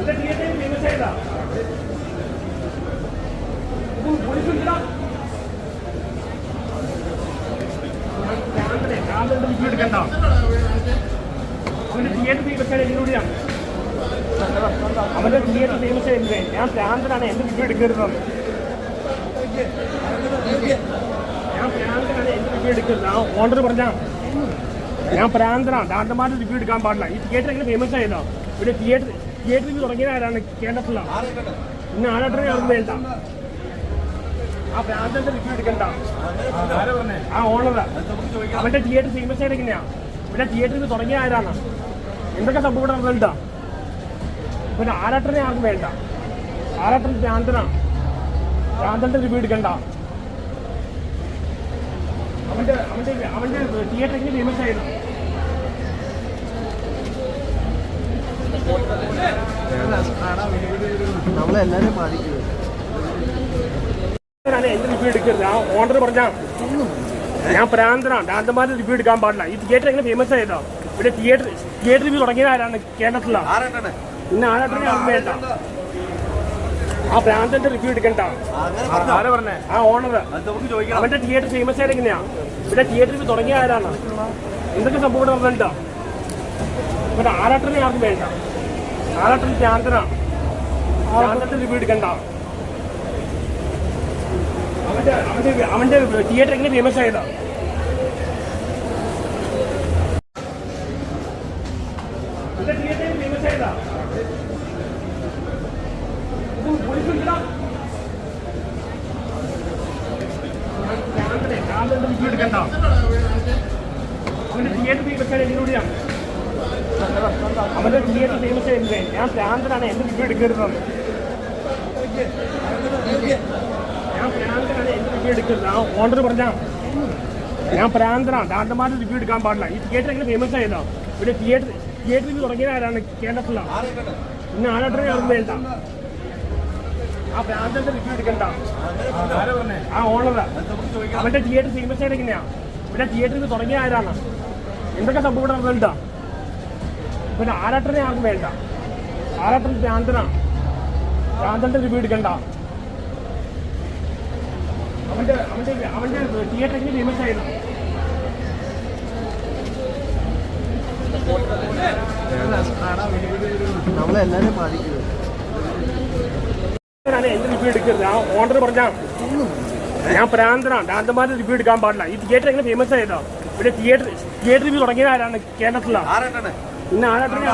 അവന്റെ theatre famous ആയിരുന്നേ. ഞാൻ പ്രാന്തനാണ്, എന്റെ റിവ്യൂ എടുക്കരുത്. ഞാൻ പ്രാന്തനാണ്, എന്റെ റിവ്യൂ എടുക്കരുത്. ആ ഓണർ പറഞ്ഞ ഞാൻ പ്രാന്തനാണ്, ഡാൻഡന്മാരുടെ റിവ്യൂ എടുക്കാൻ പാടില്ല. ഈ തിയേറ്റർ എങ്ങനെ ഫേമസ് ആയതോ? ഇവിടെ തിയേറ്റർ റിവ്യൂ തുടങ്ങിയതാരാണ്? കേരളത്തിലാണ്. ഇന്ന് ആരാട്ടനെ ഒന്നും വേണ്ട. ആ പ്രാന്തന്റെ റിവ്യൂ എടുക്കണ്ട. ആ ഓണർ അവന്റെ തിയേറ്റർ ഫേമസ് ആയത് എങ്ങനെയാ? ഇവിടെ തിയേറ്ററിൽ തുടങ്ങിയ ആരാണ്? എന്തൊക്കെ സംഭവം ഇവിടെ നടന്നിട്ടാ? പിന്നെ ആരാട്ടനെ ആർക്കും വേണ്ട. ആരാട്ടൻ പ്രാന്തന്റെ റിവ്യൂ എടുക്കണ്ട. അവന്റെ തിയേറ്റർ എങ്ങനെ ഫേമസ് ആയിരുന്നു? നമ്മളെല്ലാരും ബാധിക്കുന്നത്. എന്റെ റിവ്യൂ എടുക്കരുത്. ആ ഓണർ പറഞ്ഞ ഞാൻ പ്രാന്തനാണ്, ഡാൻഡന്മാരുടെ റിവ്യൂ എടുക്കാൻ പാടില്ല. ഈ തിയേറ്റർ എങ്ങനെ ഫേമസ് ആയതോ? ഇവിടെ തിയേറ്റർ റിവ്യൂ തുടങ്ങിയത് ആരാണ്? കേരളത്തിലാണ്. ഇന്ന് ആരാട്ടനെ ആർക്കും വേണ്ട. ആ പ്രാന്തന്റെ റിവ്യൂ എടുക്കണ്ട. ആ ഓണർ അവന്റെ തിയേറ്റർ ഫേമസ് ആയത് എങ്ങനെയാ? ഇവിടെ തിയേറ്റർ റിവ്യൂ തുടങ്ങിയ ആരാണ്? എന്തൊക്കെ സംഭവം ഇവിടെ നടന്നിട്ടാ? ഇവിടെ ആരാട്ടനെ ആർക്കും വേണ്ട. ആരാട്ടൻ പ്രാന്തന്റെ റിവ്യൂ എടുക്കണ്ട. അവന്റെ തിയേറ്റർ എങ്ങനെ ഫേമസ് ആയതാ? തിയേറ്റർ ഫേമസ് ആയതാ? റിവ്യൂ എടുക്കണ്ട. അവന്റെ തിയേറ്റർ ഫേമസ് ആയത് ഇതിലൂടെയാണ്. അവന്റെ തിയേറ്റർ ഫേമസ് ആയിരുന്നേ. ഞാൻ പ്രാന്തനാണ്, എന്റെ റിവ്യൂ എടുക്കരുത്. ഞാൻ പ്രാന്തനാണ്, എന്റെ റിവ്യൂ എടുക്കരുത്. ആ ഓണർ പറഞ്ഞ ഞാൻ പ്രാന്തനാണ്, ഡാൻഡന്മാരുടെ റിവ്യൂ എടുക്കാൻ പാടില്ല. ഈ തിയേറ്റർ എങ്ങനെ ഫേമസ് ആയതോ? ഇവിടെ തിയേറ്റർ റിവ്യൂ തുടങ്ങിയത് ആരാണ്? കേരളത്തിലാണ്. ഇന്ന് ആരാട്ടനെ ഒന്നും വേണ്ട. ആ പ്രാന്തന്റെ റിവ്യൂ എടുക്കണ്ട. ആ ഓണർ അവന്റെ തിയേറ്റർ ഫേമസ് ആയത് എങ്ങനെയാ? ഇവിടെ തിയേറ്റർ റിവ്യൂ തുടങ്ങിയ ആരാണ്? എന്തൊക്കെ സംഭവം ഇവിടെ നടന്നിട്ടാ? പിന്നെ ആരാട്ടനെ ആർക്കും വേണ്ട. ആരാട്ടൻ പ്രാന്തന്റെ റിവ്യൂ എടുക്കണ്ട. അവന്റെ തിയേറ്റർ എങ്ങനെ ഫേമസ് ആയിരുന്നു? നമ്മളെല്ലാരും ബാധിക്കുന്നത്. എന്റെ റിവ്യൂ എടുക്കരുത്. ആ ഓണർ പറഞ്ഞ ഞാൻ പ്രാന്തനാണ്, ഡാൻഡന്മാരുടെ റിവ്യൂ എടുക്കാൻ പാടില്ല. ഈ തിയേറ്റർ എങ്ങനെ ഫേമസ് ആയതോ? ഇവിടെ തിയേറ്റർ റിവ്യൂ തുടങ്ങിയത് ആരാണ്? കേരളത്തിലാണ്. ഇന്ന് ആരാട്ടനെ